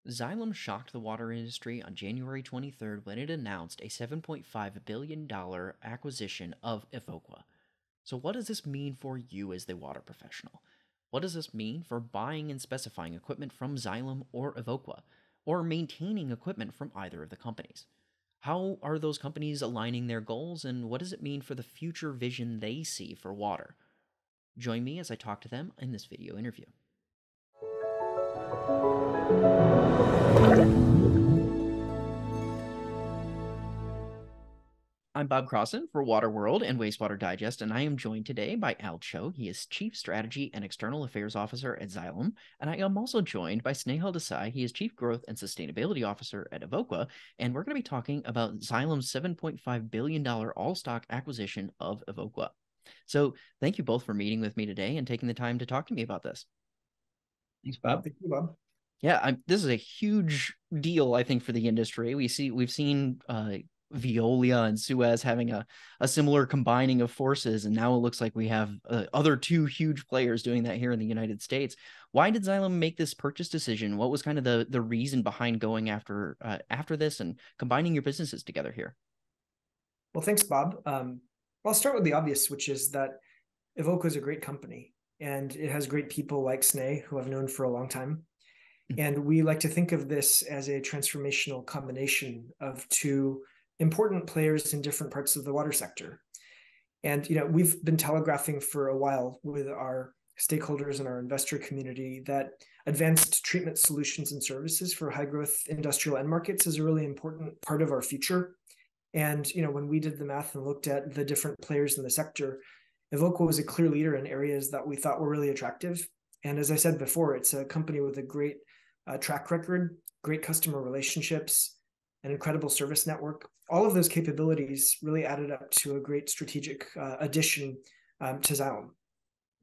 Xylem shocked the water industry on January 23rd when it announced a $7.5 billion acquisition of Evoqua. So, what does this mean for you as the water professional? What does this mean for buying and specifying equipment from Xylem or Evoqua, or maintaining equipment from either of the companies? How are those companies aligning their goals, and what does it mean for the future vision they see for water? Join me as I talk to them in this video interview. I'm Bob Crossan for Water World and Wastewater Digest, and I am joined today by Al Cho. He is Chief Strategy and External Affairs Officer at Xylem, and I am also joined by Snehal Desai. He is Chief Growth and Sustainability Officer at Evoqua, and we're going to be talking about Xylem's $7.5 billion all-stock acquisition of Evoqua. So thank you both for meeting with me today and taking the time to talk to me about this. Thanks, Bob. Thank you, Bob. Yeah, this is a huge deal, I think, for the industry. We've seen Veolia and Suez having a similar combining of forces, and now it looks like we have other two huge players doing that here in the United States. Why did Xylem make this purchase decision? What was kind of the reason behind going after this and combining your businesses together here? Well, thanks, Bob. I'll start with the obvious, which is that Evoqua is a great company, and it has great people like Sneh, who I've known for a long time. And we like to think of this as a transformational combination of two important players in different parts of the water sector. And we've been telegraphing for a while with our stakeholders and our investor community that advanced treatment solutions and services for high growth industrial end markets is a really important part of our future. And when we did the math and looked at the different players in the sector, Evoqua was a clear leader in areas that we thought were really attractive. And as I said before, it's a company with a great track record, great customer relationships, an incredible service network. All of those capabilities really added up to a great strategic addition to Xylem.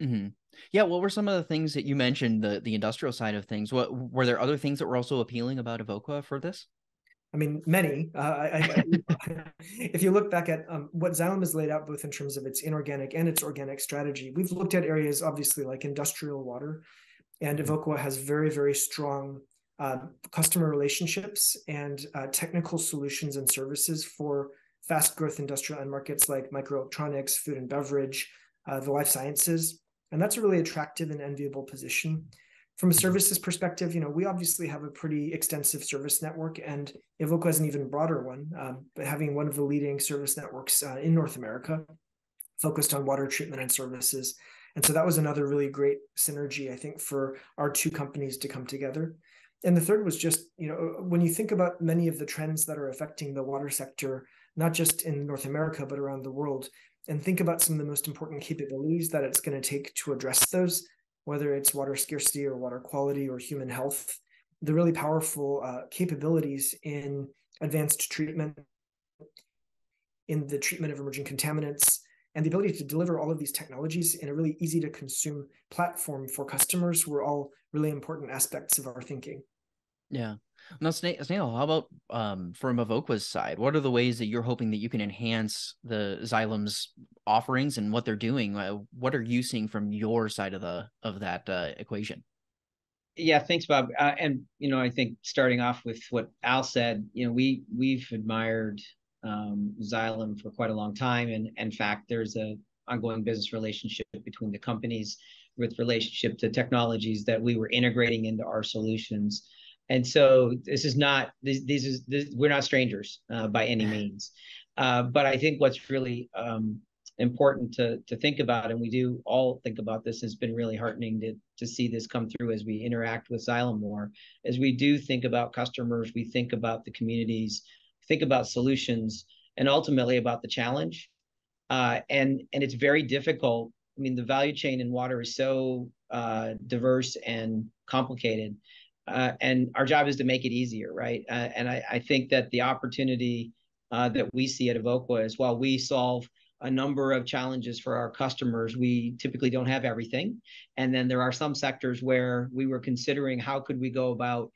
Mm-hmm. Yeah, what were some of the things that you mentioned, the industrial side of things? What were there other things that were also appealing about Evoqua for this? I mean, many. If you look back at what Xylem has laid out, both in terms of its inorganic and its organic strategy, we've looked at areas obviously like industrial water, and Evoqua has very, very strong customer relationships and technical solutions and services for fast growth industrial end markets like microelectronics, food and beverage, the life sciences. And that's a really attractive and enviable position. From a services perspective, we obviously have a pretty extensive service network, and Evoqua has an even broader one, but having one of the leading service networks in North America focused on water treatment and services. And so that was another really great synergy, I think, for our two companies to come together. And the third was just, when you think about many of the trends that are affecting the water sector, not just in North America, but around the world, and think about some of the most important capabilities that it's going to take to address those, whether it's water scarcity or water quality or human health, the really powerful capabilities in advanced treatment, in the treatment of emerging contaminants, and the ability to deliver all of these technologies in a really easy to consume platform for customers were all really important aspects of our thinking. Yeah. Now, Snehal, how about from Evoqua's side? What are the ways that you're hoping that you can enhance the Xylem's offerings and what they're doing? What are you seeing from your side of that equation? Yeah, thanks, Bob. And I think starting off with what Al said, we've admired Xylem for quite a long time, and in fact, there's a ongoing business relationship between the companies with relationship to technologies that we were integrating into our solutions. And so this is not we're not strangers by any means. But I think what's really important to think about, and we do all think about this, has been really heartening to see this come through as we interact with Xylem more, as we do think about customers, we think about the communities, think about solutions, and ultimately about the challenge. And it's very difficult. I mean, the value chain in water is so diverse and complicated. And our job is to make it easier, right? And I think that the opportunity that we see at Evoqua is, while we solve a number of challenges for our customers, we typically don't have everything. And then there are some sectors where we were considering how could we go about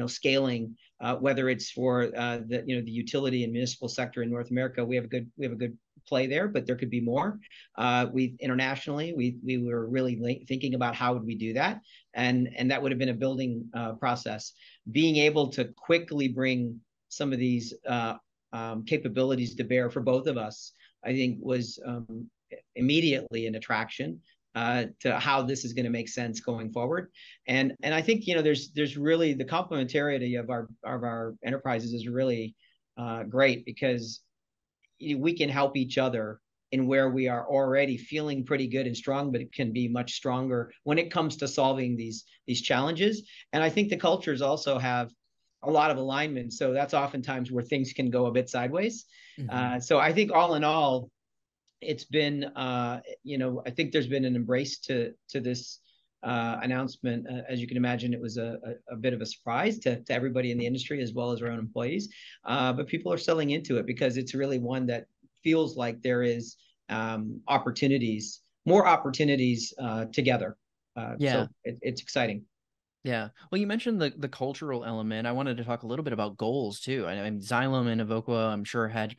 scaling, whether it's for the utility and municipal sector in North America. We have a good play there, but there could be more. We internationally, we were really thinking about how would we do that, and that would have been a building process. being able to quickly bring some of these capabilities to bear for both of us, I think was immediately an attraction to how this is going to make sense going forward. And I think, you know, there's really the complementarity of our enterprises is really great, because we can help each other in where we are already feeling pretty good and strong, but it can be much stronger when it comes to solving these challenges. And I think the cultures also have a lot of alignment. So that's oftentimes where things can go a bit sideways. So I think all in all, it's been, you know, I think there's been an embrace to this announcement. As you can imagine, it was a bit of a surprise to everybody in the industry as well as our own employees. But people are selling into it because it's really one that feels like there is opportunities, more opportunities together. So it's exciting. Yeah. Well, you mentioned the cultural element. I wanted to talk a little bit about goals too. I mean, Xylem and Evoqua, I'm sure, had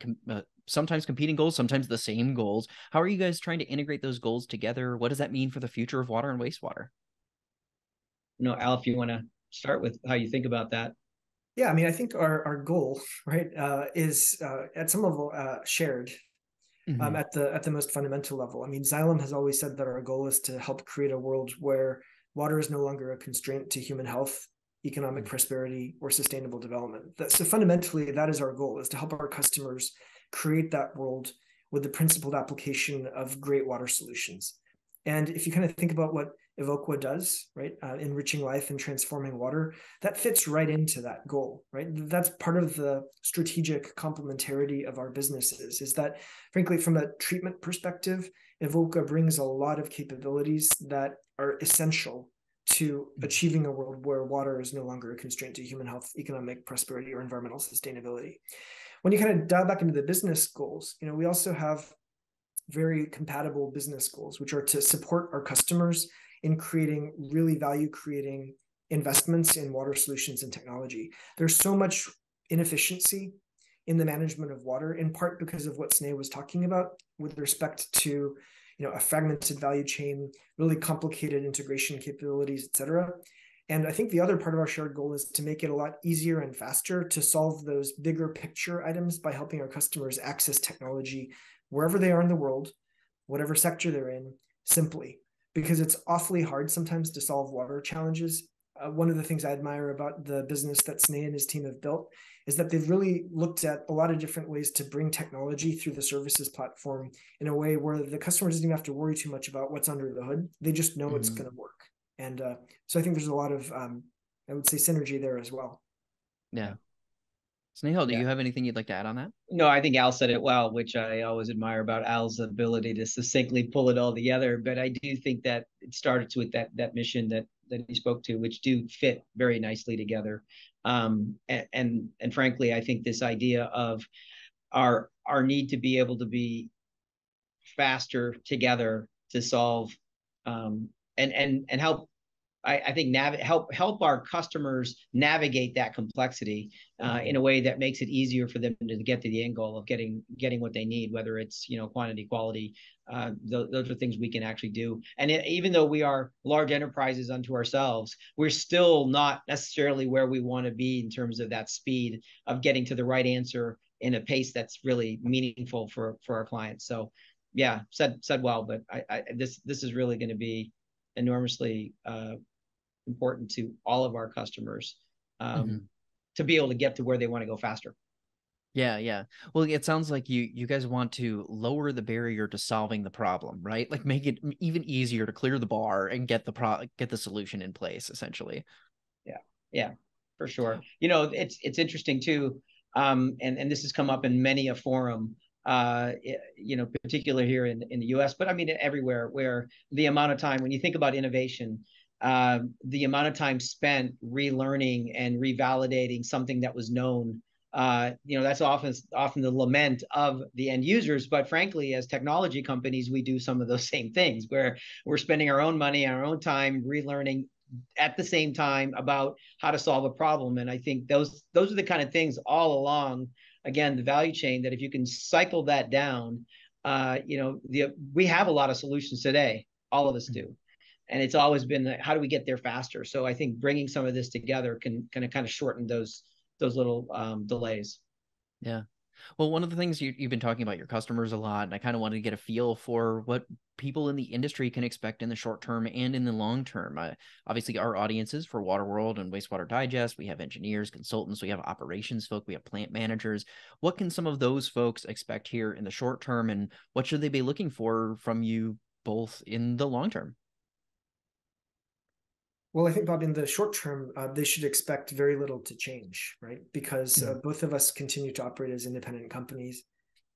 sometimes competing goals, sometimes the same goals. How are you guys trying to integrate those goals together? What does that mean for the future of water and wastewater? You know, Al, if you want to start with how you think about that. Yeah, I mean, I think our goal, right, is at some level shared. At the most fundamental level. I mean, Xylem has always said that our goal is to help create a world where water is no longer a constraint to human health, economic prosperity, or sustainable development. So fundamentally, that is our goal, is to help our customers create that world with the principled application of great water solutions. And if you kind of think about what Evoqua does, right, enriching life and transforming water, that fits right into that goal, right? That's part of the strategic complementarity of our businesses, is that, frankly, from a treatment perspective, Evoqua brings a lot of capabilities that are essential to achieving a world where water is no longer a constraint to human health, economic prosperity, or environmental sustainability. When you kind of dial back into the business goals, you know, we also have very compatible business goals, which are to support our customers in creating really value-creating investments in water solutions and technology. There's so much inefficiency in the management of water, in part because of what Sneh was talking about with respect to, you know, a fragmented value chain, really complicated integration capabilities, et cetera. And I think the other part of our shared goal is to make it a lot easier and faster to solve those bigger picture items by helping our customers access technology wherever they are in the world, whatever sector they're in, simply. Because it's awfully hard sometimes to solve water challenges. One of the things I admire about the business that Sneh and his team have built is that they've really looked at a lot of different ways to bring technology through the services platform in a way where the customer doesn't even have to worry too much about what's under the hood. They just know it's going to work. And so I think there's a lot of, I would say, synergy there as well. Yeah. Snehal, do you have anything you'd like to add on that? No, I think Al said it well, which I always admire about Al's ability to succinctly pull it all together. But I do think that it started with that mission that he spoke to, which do fit very nicely together. And frankly, I think this idea of our need to be able to be faster together to solve and help. I think help our customers navigate that complexity in a way that makes it easier for them to get to the end goal of getting what they need, whether it's, you know, quantity, quality. Those are things we can actually do. And even though we are large enterprises unto ourselves, we're still not necessarily where we want to be in terms of that speed of getting to the right answer in a pace that's really meaningful for our clients. So, yeah, said well. But this is really going to be enormously important to all of our customers to be able to get to where they want to go faster. Yeah. Well, it sounds like you guys want to lower the barrier to solving the problem, right? Like make it even easier to clear the bar and get the solution in place, essentially. Yeah, for sure. You know, it's interesting too, and this has come up in many a forum. You know, particularly here in the U.S., but I mean everywhere, where the amount of time when you think about innovation, the amount of time spent relearning and revalidating something that was known, you know, that's often the lament of the end users. But frankly, as technology companies, we do some of those same things where we're spending our own money and our own time relearning at the same time about how to solve a problem. And I think those are the kind of things all along, again, the value chain, that if you can cycle that down, you know, we have a lot of solutions today. All of us do. And it's always been how do we get there faster? So I think bringing some of this together can kind of shorten those little delays. Yeah. Well, one of the things you've been talking about your customers a lot, and I kind of wanted to get a feel for what people in the industry can expect in the short term and in the long term. Obviously, our audiences for Water World and Wastewater Digest, we have engineers, consultants, we have operations folk, we have plant managers. What can some of those folks expect here in the short term, and what should they be looking for from you both in the long term? Well, I think, Bob, in the short term, they should expect very little to change, right? Because both of us continue to operate as independent companies.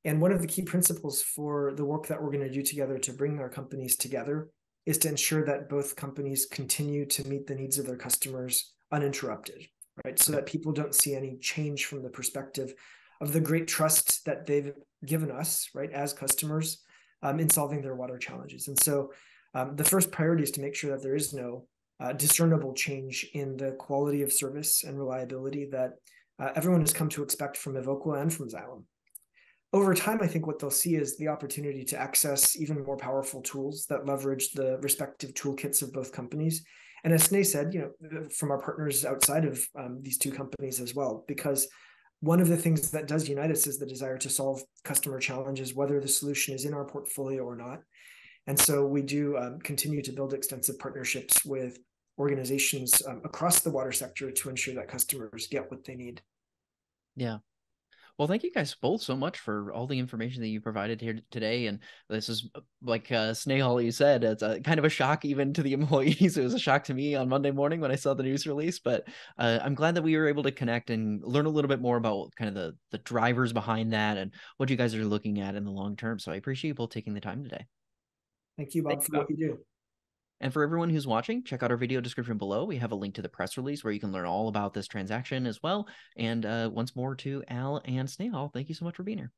And one of the key principles for the work that we're going to do together to bring our companies together is to ensure that both companies continue to meet the needs of their customers uninterrupted, right? So that people don't see any change from the perspective of the great trust that they've given us, right, as customers in solving their water challenges. And so the first priority is to make sure that there is no discernible change in the quality of service and reliability that everyone has come to expect from Evoqua and from Xylem. Over time, I think what they'll see is the opportunity to access even more powerful tools that leverage the respective toolkits of both companies. And as Sneh said, from our partners outside of these two companies as well, because one of the things that does unite us is the desire to solve customer challenges, whether the solution is in our portfolio or not. And so we do continue to build extensive partnerships with organizations across the water sector to ensure that customers get what they need. Yeah. Well, thank you guys both so much for all the information that you provided here today. And this is like Snehal, you said, it's a kind of a shock even to the employees. It was a shock to me on Monday morning when I saw the news release, but I'm glad that we were able to connect and learn a little bit more about kind of the drivers behind that and what you guys are looking at in the long term. So I appreciate you both taking the time today. Thank you, Bob, for what you do. And for everyone who's watching, check out our video description below. We have a link to the press release where you can learn all about this transaction as well. And once more to Al and Snehal, thank you so much for being here.